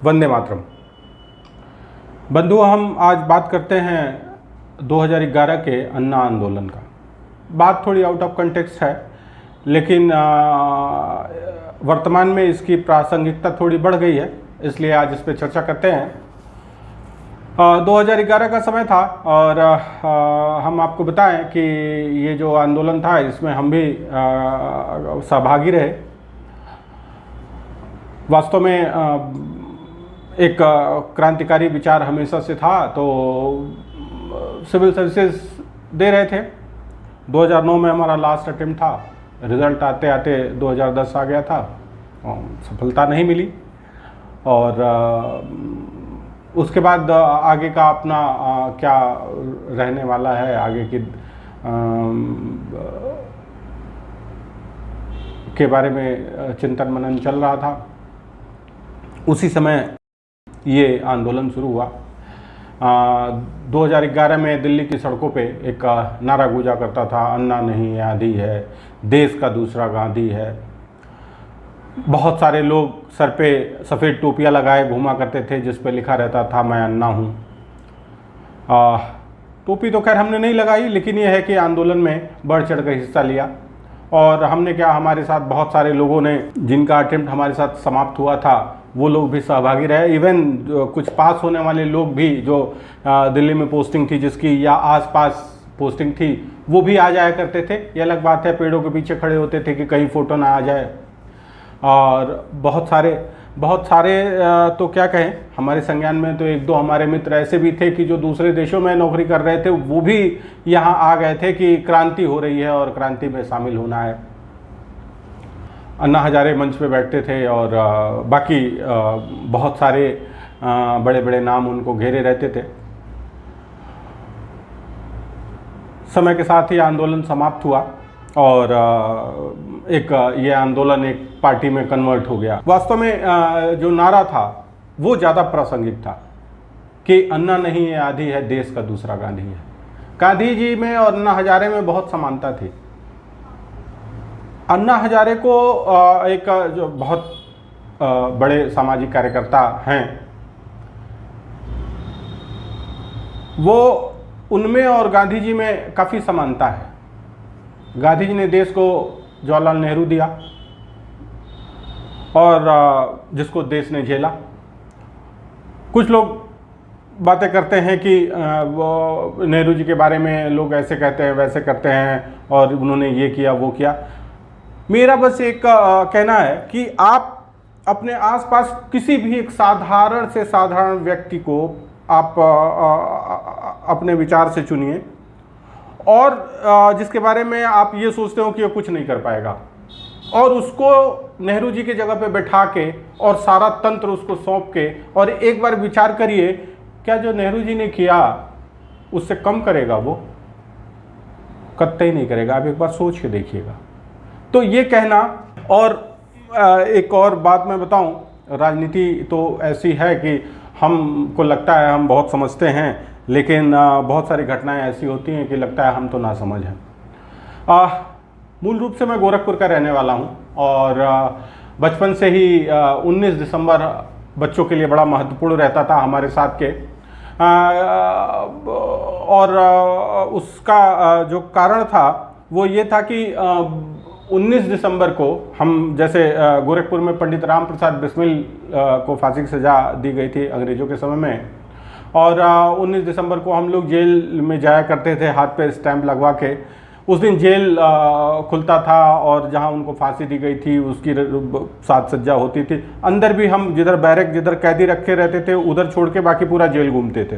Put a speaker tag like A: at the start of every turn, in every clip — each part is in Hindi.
A: वंदे मातरम। बंधु, हम आज बात करते हैं 2011 के अन्ना आंदोलन का। बात थोड़ी आउट ऑफ कंटेक्स्ट है, लेकिन वर्तमान में इसकी प्रासंगिकता थोड़ी बढ़ गई है, इसलिए आज इस पर चर्चा करते हैं। 2011 का समय था और हम आपको बताएं कि ये जो आंदोलन था इसमें हम भी सहभागी रहे। वास्तव में एक क्रांतिकारी विचार हमेशा से था, तो सिविल सर्विसेज दे रहे थे। 2009 में हमारा लास्ट अटेम्प्ट था, रिज़ल्ट आते आते 2010 आ गया था, सफलता नहीं मिली। और उसके बाद आगे का अपना क्या रहने वाला है, आगे की के बारे में चिंतन मनन चल रहा था। उसी समय ये आंदोलन शुरू हुआ। 2011 में दिल्ली की सड़कों पे एक नारा गूंजा करता था, अन्ना नहीं आंधी है, देश का दूसरा गांधी है। बहुत सारे लोग सर पे सफ़ेद टोपियां लगाए घूमा करते थे जिस पे लिखा रहता था मैं अन्ना हूँ। टोपी तो खैर हमने नहीं लगाई, लेकिन यह है कि आंदोलन में बढ़ चढ़ कर हिस्सा लिया। और हमने क्या, हमारे साथ बहुत सारे लोगों ने, जिनका अटेम्प्ट हमारे साथ समाप्त हुआ था, वो लोग भी सहभागी रहे। इवन कुछ पास होने वाले लोग भी, जो दिल्ली में पोस्टिंग थी जिसकी, या आसपास पोस्टिंग थी, वो भी आ जाया करते थे। ये अलग बात है, पेड़ों के पीछे खड़े होते थे कि कहीं फ़ोटो ना आ जाए। और बहुत सारे तो क्या कहें, हमारे संज्ञान में तो एक दो हमारे मित्र ऐसे भी थे कि जो दूसरे देशों में नौकरी कर रहे थे, वो भी यहाँ आ गए थे कि क्रांति हो रही है और क्रांति में शामिल होना है। अन्ना हजारे मंच पे बैठते थे और बाकी बहुत सारे बड़े बड़े नाम उनको घेरे रहते थे। समय के साथ ही आंदोलन समाप्त हुआ और ये आंदोलन एक पार्टी में कन्वर्ट हो गया। वास्तव में जो नारा था वो ज़्यादा प्रासंगिक था कि अन्ना नहीं है आंधी है, देश का दूसरा गांधी है। गांधी जी में और अन्ना हजारे में बहुत समानता थी। अन्ना हजारे को एक जो बहुत बड़े सामाजिक कार्यकर्ता हैं, वो उनमें और गांधी जी में काफ़ी समानता है। गांधी जी ने देश को जवाहरलाल नेहरू दिया और जिसको देश ने झेला। कुछ लोग बातें करते हैं कि वो नेहरू जी के बारे में लोग ऐसे कहते हैं वैसे करते हैं और उन्होंने ये किया वो किया। मेरा बस एक कहना है कि आप अपने आसपास किसी भी एक साधारण से साधारण व्यक्ति को आप अपने विचार से चुनिए और जिसके बारे में आप ये सोचते हो कि ये कुछ नहीं कर पाएगा, और उसको नेहरू जी की जगह पे बैठा के और सारा तंत्र उसको सौंप के और एक बार विचार करिए, क्या जो नेहरू जी ने किया उससे कम करेगा? वो कतई नहीं करेगा। आप एक बार सोच के देखिएगा। तो ये कहना, और एक और बात मैं बताऊं, राजनीति तो ऐसी है कि हमको लगता है हम बहुत समझते हैं, लेकिन बहुत सारी घटनाएं ऐसी होती हैं कि लगता है हम तो ना समझ हैं। मूल रूप से मैं गोरखपुर का रहने वाला हूं और बचपन से ही 19 दिसंबर बच्चों के लिए बड़ा महत्वपूर्ण रहता था हमारे साथ के। और उसका जो कारण था वो ये था कि 19 दिसंबर को हम, जैसे गोरखपुर में पंडित राम प्रसाद बिस्मिल को फांसी की सज़ा दी गई थी अंग्रेज़ों के समय में, और 19 दिसंबर को हम लोग जेल में जाया करते थे हाथ पे स्टैंप लगवा के। उस दिन जेल खुलता था और जहां उनको फांसी दी गई थी उसकी साज सज्जा होती थी। अंदर भी हम जिधर बैरक, जिधर कैदी रखे रहते थे, उधर छोड़ के बाकी पूरा जेल घूमते थे।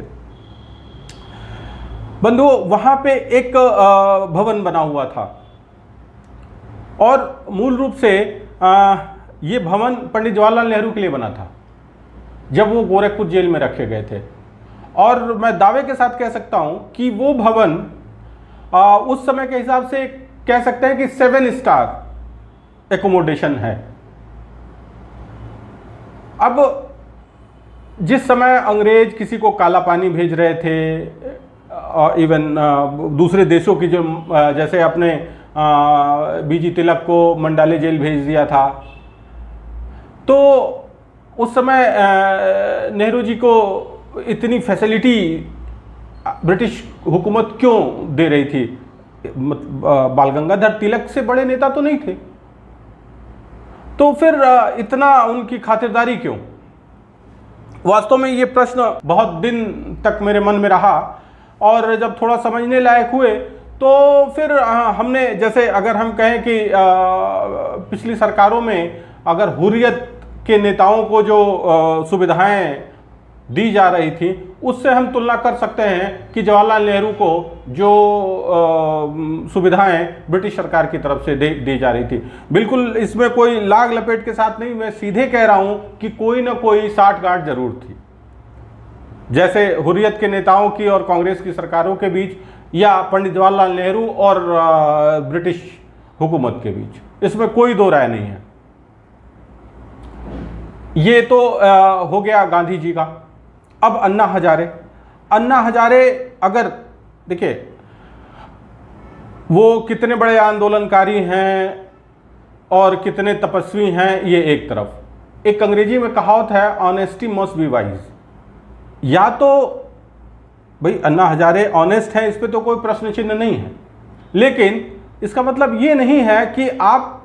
A: बंधु, वहां पे एक भवन बना हुआ था और मूल रूप से ये भवन पंडित जवाहरलाल नेहरू के लिए बना था जब वो गोरखपुर जेल में रखे गए थे। और मैं दावे के साथ कह सकता हूं कि वो भवन उस समय के हिसाब से कह सकते हैं कि 7 स्टार एकोमोडेशन है। अब जिस समय अंग्रेज किसी को काला पानी भेज रहे थे, इवन दूसरे देशों की, जो जैसे अपने बीजी तिलक को मंडाले जेल भेज दिया था, तो उस समय नेहरू जी को इतनी फैसिलिटी ब्रिटिश हुकूमत क्यों दे रही थी? बाल गंगाधर तिलक से बड़े नेता तो नहीं थे, तो फिर इतना उनकी खातिरदारी क्यों? वास्तव में ये प्रश्न बहुत दिन तक मेरे मन में रहा, और जब थोड़ा समझने लायक हुए तो फिर हमने, जैसे अगर हम कहें कि पिछली सरकारों में अगर हुर्रियत के नेताओं को जो सुविधाएं दी जा रही थी, उससे हम तुलना कर सकते हैं कि जवाहरलाल नेहरू को जो सुविधाएं ब्रिटिश सरकार की तरफ से दी जा रही थी। बिल्कुल इसमें कोई लाग लपेट के साथ नहीं, मैं सीधे कह रहा हूं कि कोई ना कोई साठगांठ जरूर थी, जैसे हुर्रियत के नेताओं की और कांग्रेस की सरकारों के बीच, या पंडित जवाहरलाल नेहरू और ब्रिटिश हुकूमत के बीच। इसमें कोई दो राय नहीं है। ये तो हो गया गांधी जी का। अब अन्ना हजारे अगर देखिए वो कितने बड़े आंदोलनकारी हैं और कितने तपस्वी हैं, ये एक तरफ। एक अंग्रेजी में कहावत है, ऑनेस्टी मस्ट बी वाइज। या तो भाई अन्ना हजारे ऑनेस्ट है, इस पे तो कोई प्रश्न चिन्ह नहीं है, लेकिन इसका मतलब ये नहीं है कि आप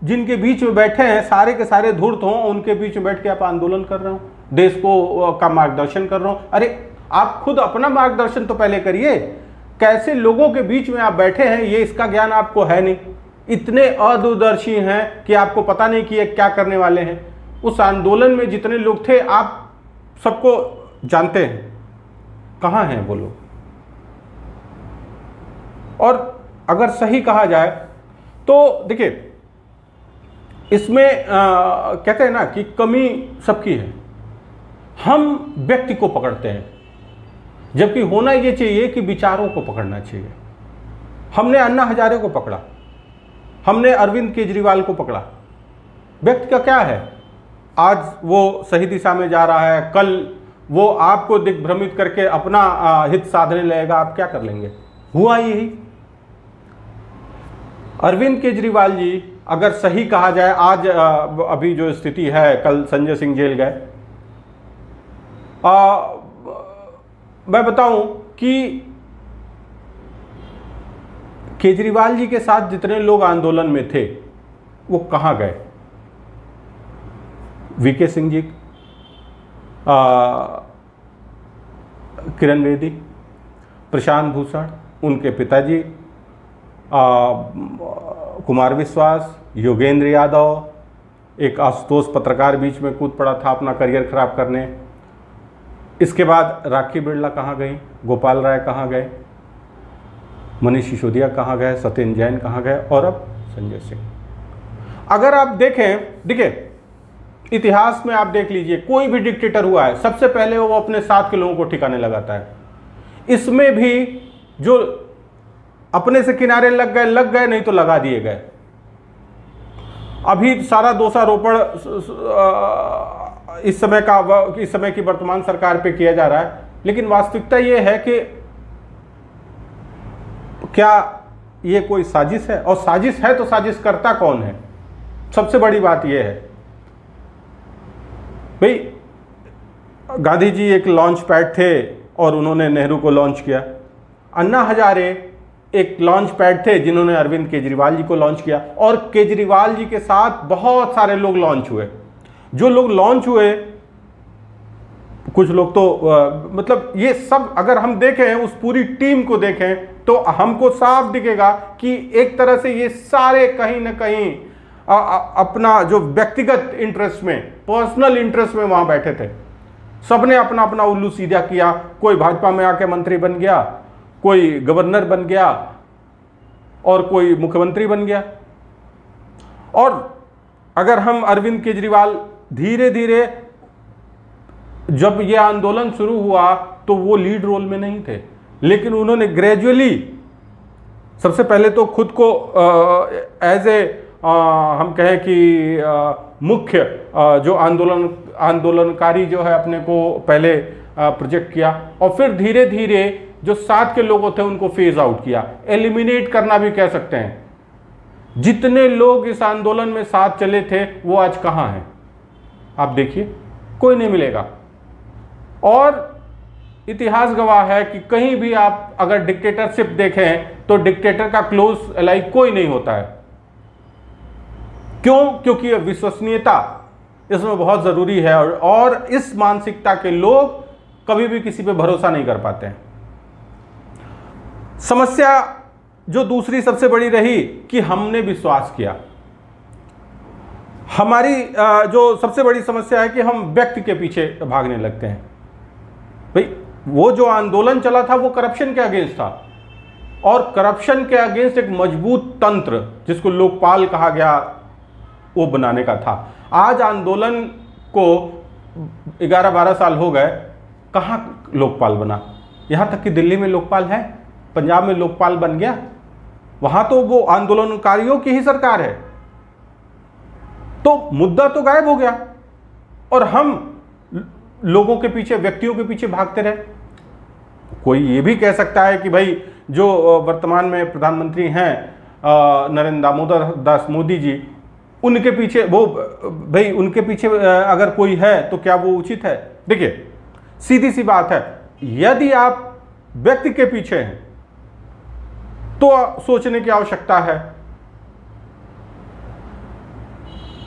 A: जिनके बीच में बैठे हैं सारे के सारे धूर्त हों, उनके बीच में बैठ के आप आंदोलन कर रहे हो, देश को का मार्गदर्शन कर रहे हो। अरे आप खुद अपना मार्गदर्शन तो पहले करिए। कैसे लोगों के बीच में आप बैठे हैं, ये इसका ज्ञान आपको है नहीं। इतने अदूरदर्शी हैं कि आपको पता नहीं कि ये क्या करने वाले हैं। उस आंदोलन में जितने लोग थे आप सबको जानते हैं, कहाँ हैं वो लोग? और अगर सही कहा जाए तो देखिए, इसमें कहते हैं ना कि कमी सबकी है। हम व्यक्ति को पकड़ते हैं, जबकि होना ये चाहिए कि विचारों को पकड़ना चाहिए। हमने अन्ना हजारे को पकड़ा, हमने अरविंद केजरीवाल को पकड़ा। व्यक्ति का क्या है? आज वो सही दिशा में जा रहा है, कल वो आपको दिग्भ्रमित करके अपना हित साधने लगेगा, आप क्या कर लेंगे? हुआ यही। अरविंद केजरीवाल जी, अगर सही कहा जाए, आज अभी जो स्थिति है, कल संजय सिंह जेल गए। मैं बताऊं कि केजरीवाल जी के साथ जितने लोग आंदोलन में थे वो कहां गए? वीके सिंह जी, किरण बेदी, प्रशांत भूषण, उनके पिताजी, कुमार विश्वास, योगेंद्र यादव, एक आशुतोष पत्रकार बीच में कूद पड़ा था अपना करियर खराब करने। इसके बाद राखी बिरला कहाँ गई, गोपाल राय कहाँ गए, मनीष सिसोदिया कहाँ गए, सत्येंद्र जैन कहाँ गए, और अब संजय सिंह। अगर आप देखें, देखिए इतिहास में आप देख लीजिए, कोई भी डिक्टेटर हुआ है सबसे पहले वो अपने साथ के लोगों को ठिकाने लगाता है। इसमें भी जो अपने से किनारे लग गए, नहीं तो लगा दिए गए। अभी सारा दोषारोपण इस समय की वर्तमान सरकार पे किया जा रहा है, लेकिन वास्तविकता ये है कि क्या ये कोई साजिश है? और साजिश है तो साजिश करता कौन है? सबसे बड़ी बात यह है भाई, गांधी जी एक लॉन्च पैड थे और उन्होंने नेहरू को लॉन्च किया। अन्ना हजारे एक लॉन्च पैड थे जिन्होंने अरविंद केजरीवाल जी को लॉन्च किया, और केजरीवाल जी के साथ बहुत सारे लोग लॉन्च हुए। जो लोग लॉन्च हुए, कुछ लोग तो मतलब ये सब अगर हम देखें, उस पूरी टीम को देखें, तो हमको साफ दिखेगा कि एक तरह से ये सारे कहीं ना कहीं अपना जो व्यक्तिगत इंटरेस्ट में, पर्सनल इंटरेस्ट में वहां बैठे थे। सबने अपना अपना उल्लू सीधा किया। कोई भाजपा में आके मंत्री बन गया, कोई गवर्नर बन गया, और कोई मुख्यमंत्री बन गया। और अगर हम अरविंद केजरीवाल, धीरे धीरे जब ये आंदोलन शुरू हुआ तो वो लीड रोल में नहीं थे, लेकिन उन्होंने ग्रेजुअली सबसे पहले तो खुद को एज ए हम कहें कि मुख्य जो आंदोलनकारी जो है अपने को पहले प्रोजेक्ट किया, और फिर धीरे धीरे जो साथ के लोग थे उनको फेज आउट किया, एलिमिनेट करना भी कह सकते हैं। जितने लोग इस आंदोलन में साथ चले थे वो आज कहाँ हैं? आप देखिए, कोई नहीं मिलेगा। और इतिहास गवाह है कि कहीं भी आप अगर डिक्टेटरशिप देखें तो डिक्टेटर का क्लोज एलाई कोई नहीं होता है। क्यों? क्योंकि विश्वसनीयता इसमें बहुत जरूरी है, और इस मानसिकता के लोग कभी भी किसी पे भरोसा नहीं कर पाते हैं। समस्या जो दूसरी सबसे बड़ी रही कि हमने विश्वास किया। हमारी जो सबसे बड़ी समस्या है कि हम व्यक्ति के पीछे भागने लगते हैं। भाई वो जो आंदोलन चला था वो करप्शन के अगेंस्ट था, और करप्शन के अगेंस्ट एक मजबूत तंत्र जिसको लोकपाल कहा गया वो बनाने का था। आज आंदोलन को 11-12 साल हो गए, कहाँ लोकपाल बना? यहाँ तक कि दिल्ली में लोकपाल है, पंजाब में लोकपाल बन गया, वहाँ तो वो आंदोलनकारियों की ही सरकार है। तो मुद्दा तो गायब हो गया, और हम लोगों के पीछे, व्यक्तियों के पीछे भागते रहे। कोई ये भी कह सकता है कि भाई जो वर्तमान में प्रधानमंत्री हैं नरेंद्र दामोदर दास मोदी जी, उनके पीछे वो, भाई उनके पीछे अगर कोई है तो क्या वो उचित है? देखिए सीधी सी बात है, यदि आप व्यक्ति के पीछे हैं तो सोचने की आवश्यकता है।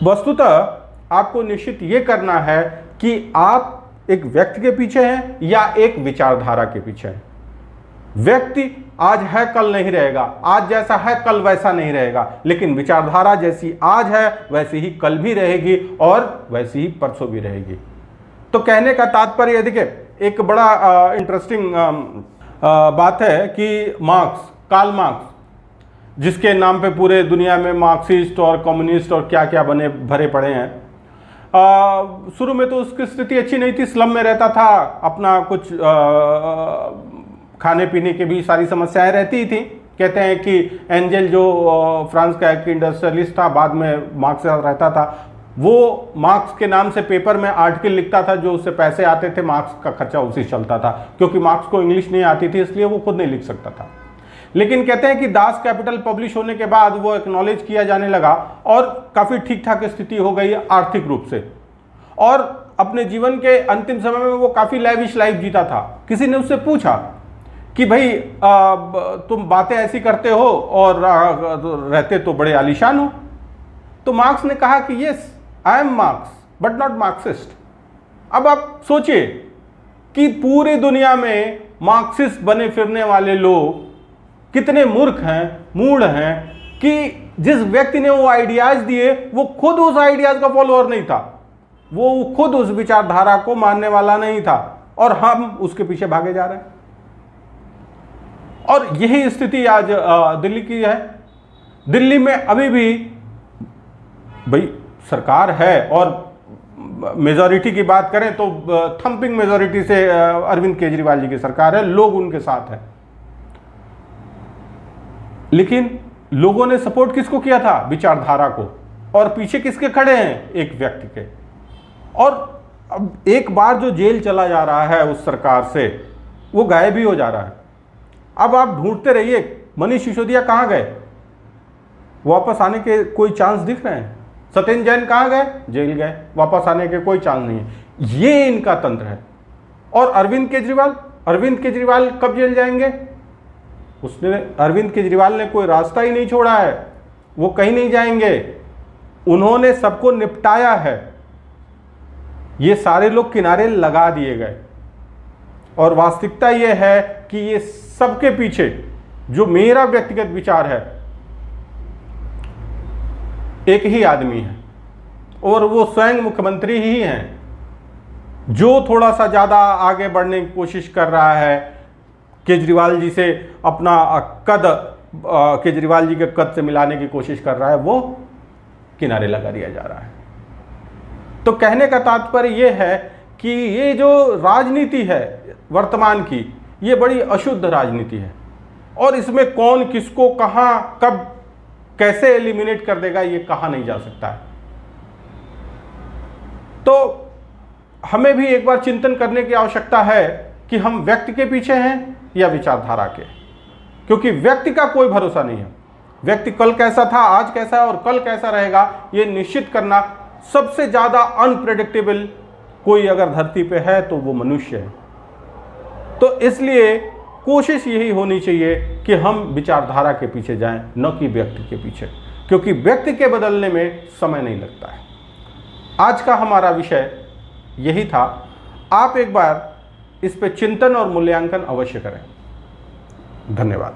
A: वस्तुतः आपको निश्चित यह करना है कि आप एक व्यक्ति के पीछे हैं या एक विचारधारा के पीछे हैं। व्यक्ति आज है कल नहीं रहेगा, आज जैसा है कल वैसा नहीं रहेगा, लेकिन विचारधारा जैसी आज है वैसी ही कल भी रहेगी और वैसी ही परसों भी रहेगी। तो कहने का तात्पर्य देखिए, एक बड़ा इंटरेस्टिंग बात है कि मार्क्स, कार्ल मार्क्स, जिसके नाम पे पूरे दुनिया में मार्क्सिस्ट और कम्युनिस्ट और क्या क्या बने भरे पड़े हैं। शुरू में तो उसकी स्थिति अच्छी नहीं थी, स्लम में रहता था, अपना कुछ खाने पीने की भी सारी समस्याएं रहती थी। कहते हैं कि एंजल जो फ्रांस का एक इंडस्ट्रियलिस्ट था, बाद में मार्क्स के साथ रहता था, वो मार्क्स के नाम से पेपर में आर्टिकल लिखता था, जो उससे पैसे आते थे, मार्क्स का खर्चा उसी चलता था, क्योंकि मार्क्स को इंग्लिश नहीं आती थी इसलिए वो खुद नहीं लिख सकता था। लेकिन कहते हैं कि दास कैपिटल पब्लिश होने के बाद वो एक्नॉलेज किया जाने लगा और काफ़ी ठीक ठाक स्थिति हो गई आर्थिक रूप से, और अपने जीवन के अंतिम समय में वो काफ़ी लैविश लाइफ जीता था। किसी ने उससे पूछा कि भाई तुम बातें ऐसी करते हो और रहते तो बड़े आलीशान हो। तो मार्क्स ने कहा कि yes, I am marks but not Marxist. अब आप सोचिए कि पूरी दुनिया में मार्क्सिस्ट बने फिरने वाले लोग कितने मूर्ख हैं, मूढ़ हैं, कि जिस व्यक्ति ने वो आइडियाज दिए वो खुद उस आइडियाज का फॉलोअर नहीं था, वो खुद उस विचारधारा को मानने वाला नहीं था, और हम उसके पीछे भागे जा रहे हैं। और यही स्थिति आज दिल्ली की है। दिल्ली में अभी भी भाई सरकार है, और मेजॉरिटी की बात करें तो थंपिंग मेजॉरिटी से अरविंद केजरीवाल जी की सरकार है, लोग उनके साथ हैं। लेकिन लोगों ने सपोर्ट किसको किया था? विचारधारा को। और पीछे किसके खड़े हैं? एक व्यक्ति के। और अब एक बार जो जेल चला जा रहा है उस सरकार से, वो गायब ही हो जा रहा है। अब आप ढूंढते रहिए मनीष सिसोदिया कहाँ गए, वापस आने के कोई चांस दिख रहे हैं? सत्येंद्र जैन कहाँ गए? जेल गए, वापस आने के कोई चांस नहीं है। ये इनका तंत्र है। और अरविंद केजरीवाल कब जेल जाएंगे? अरविंद केजरीवाल ने कोई रास्ता ही नहीं छोड़ा है, वो कहीं नहीं जाएंगे। उन्होंने सबको निपटाया है, ये सारे लोग किनारे लगा दिए गए। और वास्तविकता ये है कि ये सबके पीछे जो मेरा व्यक्तिगत विचार है, एक ही आदमी है, और वो स्वयं मुख्यमंत्री ही हैं, जो थोड़ा सा ज़्यादा आगे बढ़ने की कोशिश कर रहा है। केजरीवाल जी से अपना कद, केजरीवाल जी के कद से मिलाने की कोशिश कर रहा है, वो किनारे लगा दिया जा रहा है। तो कहने का तात्पर्य यह है कि ये जो राजनीति है वर्तमान की, ये बड़ी अशुद्ध राजनीति है, और इसमें कौन किसको कहाँ कब कैसे एलिमिनेट कर देगा ये कहा नहीं जा सकता है। तो हमें भी एक बार चिंतन करने की आवश्यकता है कि हम व्यक्ति के पीछे हैं या विचारधारा के, क्योंकि व्यक्ति का कोई भरोसा नहीं है। व्यक्ति कल कैसा था, आज कैसा है और कल कैसा रहेगा, ये निश्चित करना सबसे ज़्यादा अनप्रेडिक्टेबल कोई अगर धरती पे है तो वो मनुष्य है। तो इसलिए कोशिश यही होनी चाहिए कि हम विचारधारा के पीछे जाएं, न कि व्यक्ति के पीछे, क्योंकि व्यक्ति के बदलने में समय नहीं लगता है। आज का हमारा विषय यही था। आप एक बार इस पे चिंतन और मूल्यांकन अवश्य करें। धन्यवाद।